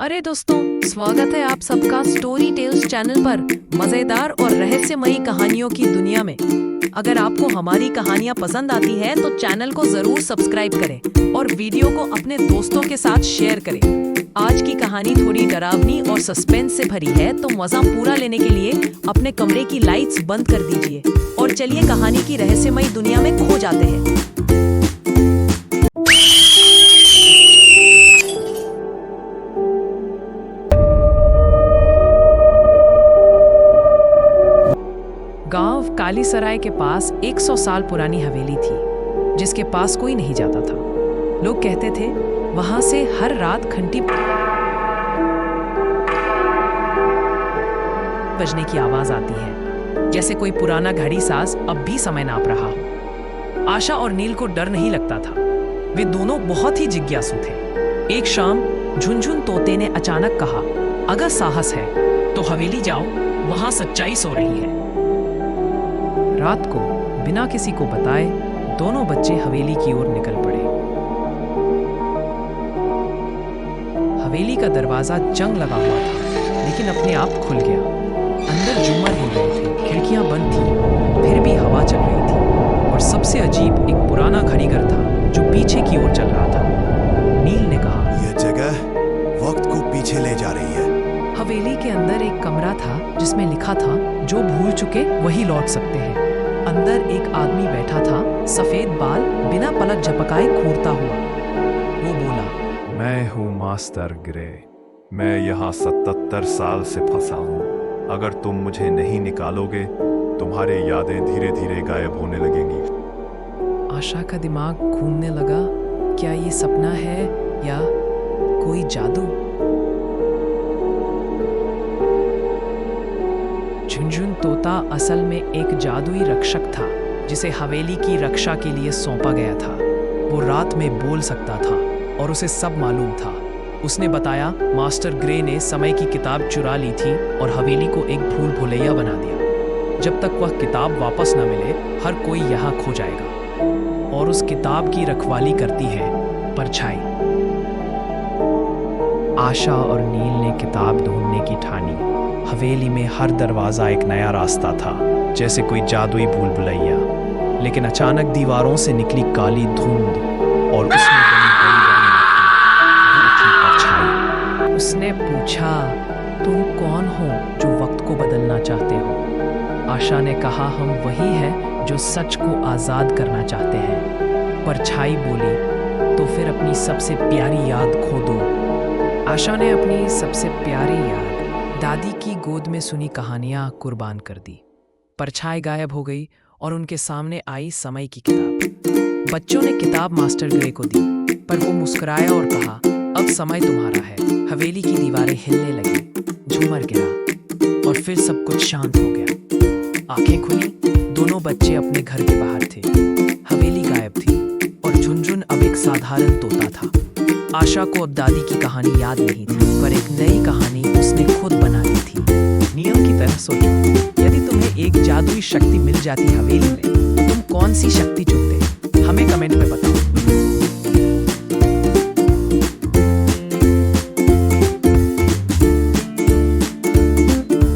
अरे दोस्तों, स्वागत है आप सबका स्टोरी टेल्स चैनल पर मजेदार और रहस्यमयी कहानियों की दुनिया में। अगर आपको हमारी कहानियां पसंद आती है तो चैनल को जरूर सब्सक्राइब करें और वीडियो को अपने दोस्तों के साथ शेयर करें। आज की कहानी थोड़ी डरावनी और सस्पेंस से भरी है, तो मजा पूरा लेने के लिए अपने कमरे की लाइट्स बंद कर दीजिए और चलिए कहानी की रहस्यमयी दुनिया में खो जाते हैं। गांव कालीसराय के पास 100 साल पुरानी हवेली थी, जिसके पास कोई नहीं जाता था। लोग कहते थे वहां से हर रात घंटी बजने की आवाज आती है, जैसे कोई पुराना घड़ी साज अब भी समय नाप रहा हो। आशा और नील को डर नहीं लगता था, वे दोनों बहुत ही जिज्ञासु थे। एक शाम झुनझुन तोते ने अचानक कहा, अगर साहस है तो हवेली जाओ, वहां सच्चाई सो रही है। रात को बिना किसी को बताए दोनों बच्चे हवेली की ओर निकल पड़े। हवेली का दरवाजा जंग लगा हुआ था, लेकिन अपने आप खुल गया। अंदर झूमर हिल रहे थे, खिड़कियां बंद थी, फिर भी हवा चल रही थी। और सबसे अजीब एक पुराना घड़ीघर था जो पीछे की ओर चल रहा था। नील ने कहा, यह जगह वक्त को पीछे ले जा रही है। हवेली के अंदर एक कमरा था जिसमें लिखा था, जो भूल चुके वही लौट सकते हैं। अंदर एक आदमी बैठा था, सफेद बाल बिना पलक झपकाए घूरता हुआ। वो बोला, मैं हूँ मास्टर ग्रे। मैं यहाँ 77 साल से फंसा हूँ। अगर तुम मुझे नहीं निकालोगे, तुम्हारी यादें धीरे धीरे गायब होने लगेंगी। आशा का दिमाग घूमने लगा, क्या ये सपना है या कोई जादू? झुनझुन तोता असल में एक जादुई रक्षक था, जिसे हवेली की रक्षा के लिए सौंपा गया था। वो रात में बोल सकता था और उसे सब मालूम था। उसने बताया, मास्टर ग्रे ने समय की किताब चुरा ली थी और हवेली को एक भूल भुलैया बना दिया। जब तक वह किताब वापस न मिले, हर कोई यहाँ खो जाएगा। और उस किताब की रखवाली करती है परछाई। आशा और नील ने किताब ढूंढने की ठानी। हवेली में हर दरवाजा एक नया रास्ता था, जैसे कोई जादुई भूल भुलैया। लेकिन अचानक दीवारों से निकली काली धुंध और उसमें परछाई। उसने पूछा, तुम कौन हो जो वक्त को बदलना चाहते हो? आशा ने कहा, हम वही हैं जो सच को आजाद करना चाहते हैं। परछाई बोली, तो फिर अपनी सबसे प्यारी याद खो दो। आशा ने अपनी सबसे प्यारी याद दादी की गोद में सुनी कहानियां कुर्बान कर दी। परछाई गायब हो गई और उनके सामने आई समय की किताब। बच्चों ने किताब मास्टर ग्रे को दी, पर वो मुस्कुराया और कहा, अब समय तुम्हारा है। हवेली की दीवारें हिलने लगी, झूमर गिरा और फिर सब कुछ शांत हो गया। आंखें खुली, दोनों बच्चे अपने घर के बाहर थे। हवेली गायब थी और झुनझुन अब एक साधारण तोता था। आशा को अब दादी की कहानी याद नहीं थी, पर एक नई कहानी उसने खुद बना ली थी। नियम की तरह सोचो, यदि तुम्हें एक जादुई शक्ति मिल जाती हवेली में, तो तुम कौन सी शक्ति चुनते? हमें कमेंट में बताओ।